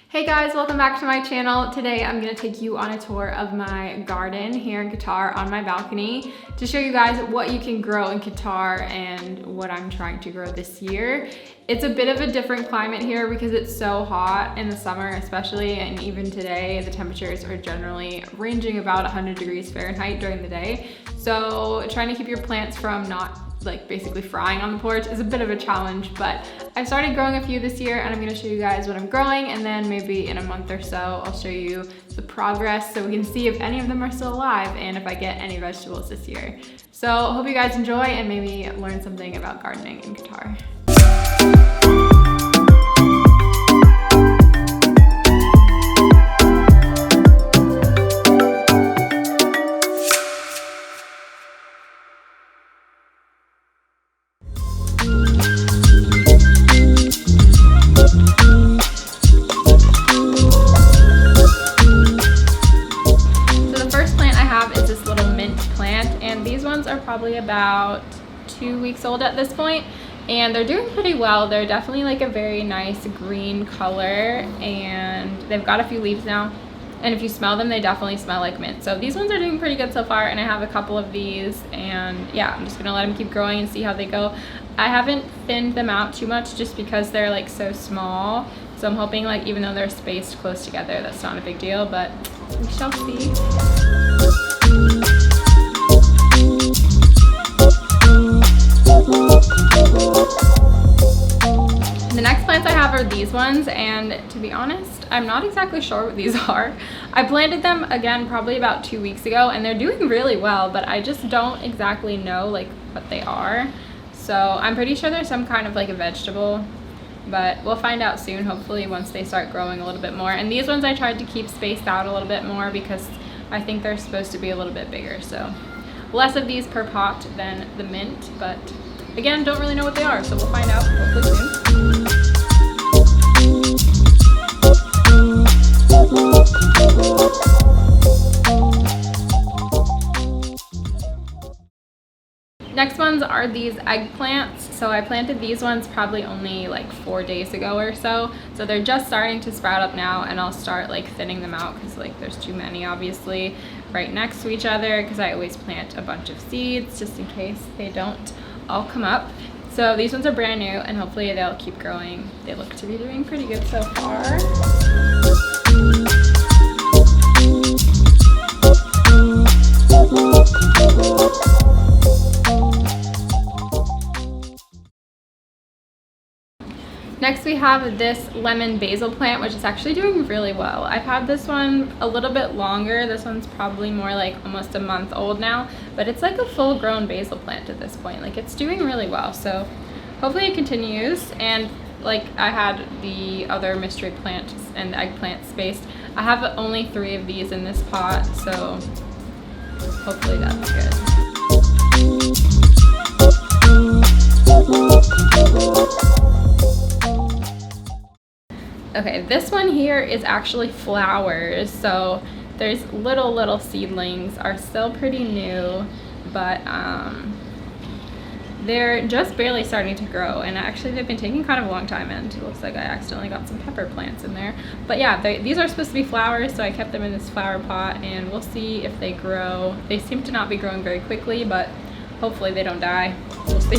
Hey guys, welcome back to my channel. Today I'm gonna take you on a tour of my garden here in Qatar on my balcony to show you guys what you can grow in Qatar and what I'm trying to grow this year. It's a bit of a different climate here because it's so hot in the summer especially, and even today the temperatures are generally ranging about 100 degrees Fahrenheit during the day. So trying to keep your plants from not basically frying on the porch is a bit of a challenge, but I've started growing a few this year and I'm gonna show you guys what I'm growing, and then maybe in a month or so I'll show you the progress so we can see if any of them are still alive and if I get any vegetables this year. So hope you guys enjoy and maybe learn something about gardening in Qatar. Are probably about 2 weeks old at this point, and they're doing pretty well. They're definitely like a very nice green color, and they've got a few leaves now, and if you smell them they definitely smell like mint. So these ones are doing pretty good so far, and I have a couple of these, and yeah, I'm just gonna let them keep growing and see how they go. I haven't thinned them out too much just because they're like so small, so I'm hoping like even though they're spaced close together that's not a big deal, but we shall see. The next plants I have are these ones, and to be honest, I'm not exactly sure what these are. I planted them again probably about 2 weeks ago and they're doing really well, but I just don't exactly know like what they are. So I'm pretty sure they're some kind of like a vegetable, but we'll find out soon, hopefully once they start growing a little bit more. And these ones I tried to keep spaced out a little bit more because I think they're supposed to be a little bit bigger. So less of these per pot than the mint, but again, don't really know what they are, so we'll find out hopefully soon. Next ones are these eggplants. So I planted these ones probably only like 4 days ago or so. So they're just starting to sprout up now, and I'll start like thinning them out because like there's too many obviously right next to each other, because I always plant a bunch of seeds just in case they don't all come up. So these ones are brand new and hopefully they'll keep growing. They look to be doing pretty good so far. Next we have this lemon basil plant, which is actually doing really well. I've had this one a little bit longer. This one's probably more like almost a month old now, but it's like a full grown basil plant at this point. Like it's doing really well, so hopefully it continues. And like I had the other mystery plants and the eggplant spaced. I have only 3 of these in this pot, so hopefully that's good. Okay, this one here is actually flowers, so there's little seedlings, are still pretty new, but they're just barely starting to grow, and actually they've been taking kind of a long time, and it looks like I accidentally got some pepper plants in there. But yeah, these are supposed to be flowers, so I kept them in this flower pot, and we'll see if they grow. They seem to not be growing very quickly, but hopefully they don't die. We'll see.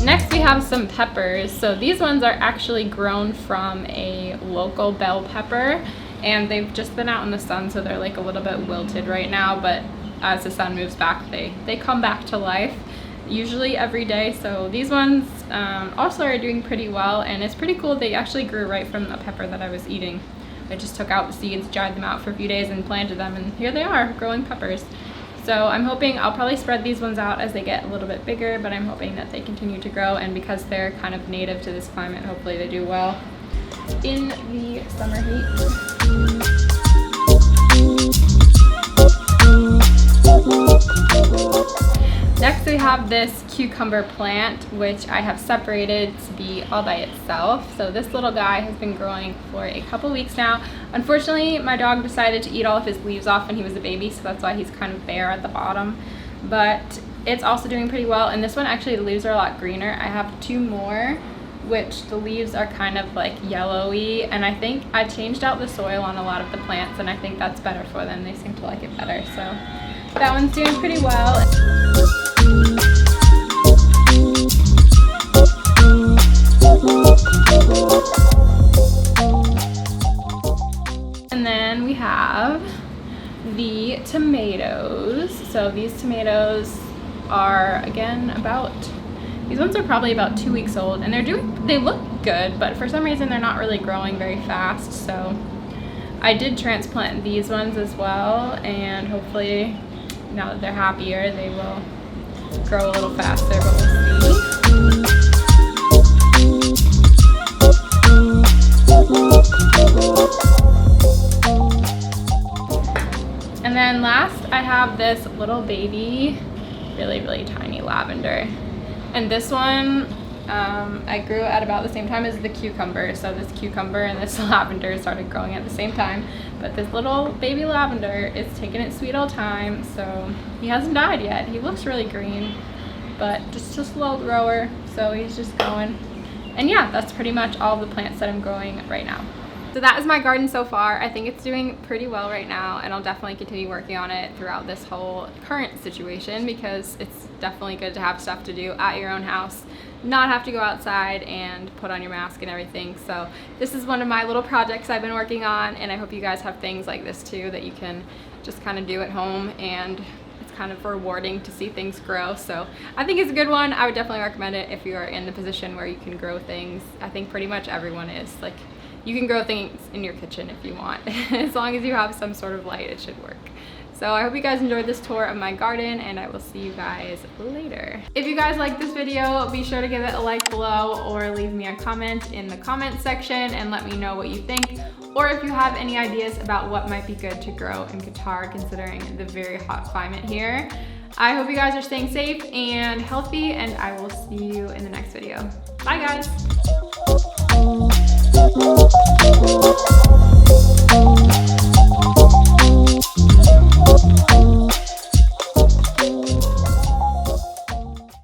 Next we have some peppers. So these ones are actually grown from a local bell pepper, and they've just been out in the sun, so they're like a little bit wilted right now, but as the sun moves back they come back to life, usually every day. So these ones also are doing pretty well, and it's pretty cool. They actually grew right from a pepper that I was eating. I just took out the seeds, dried them out for a few days and planted them, and here they are growing peppers. So I'm hoping I'll probably spread these ones out as they get a little bit bigger, but I'm hoping that they continue to grow, and because they're kind of native to this climate, hopefully they do well in the summer heat. Next we have this cucumber plant, which I have separated to be all by itself. So this little guy has been growing for a couple weeks now. Unfortunately, my dog decided to eat all of his leaves off when he was a baby, so that's why he's kind of bare at the bottom. But it's also doing pretty well, and this one actually the leaves are a lot greener. I have 2 more, which the leaves are kind of like yellowy, and I think I changed out the soil on a lot of the plants, and I think that's better for them. They seem to like it better, so that one's doing pretty well. And then we have the tomatoes. So these tomatoes are again these ones are probably about 2 weeks old, and they look good, but for some reason they're not really growing very fast. So I did transplant these ones as well, and hopefully now that they're happier they will grow a little faster, but we'll see. And then last I have this little baby, really tiny lavender. And this one I grew at about the same time as the cucumber. So this cucumber and this lavender started growing at the same time. But this little baby lavender is taking its sweet old time. So he hasn't died yet. He looks really green, but just a slow grower. So he's just going. And yeah, that's pretty much all the plants that I'm growing right now. So that is my garden so far. I think it's doing pretty well right now, and I'll definitely continue working on it throughout this whole current situation, because it's definitely good to have stuff to do at your own house, not have to go outside and put on your mask and everything. So this is one of my little projects I've been working on, and I hope you guys have things like this too that you can just kind of do at home, and it's kind of rewarding to see things grow. So I think it's a good one. I would definitely recommend it if you are in the position where you can grow things. I think pretty much everyone is. Like, you can grow things in your kitchen if you want. As long as you have some sort of light, it should work. So I hope you guys enjoyed this tour of my garden, and I will see you guys later. If you guys like this video, be sure to give it a like below, or leave me a comment in the comment section and let me know what you think, or if you have any ideas about what might be good to grow in Qatar considering the very hot climate here. I hope you guys are staying safe and healthy, and I will see you in the next video. Bye guys!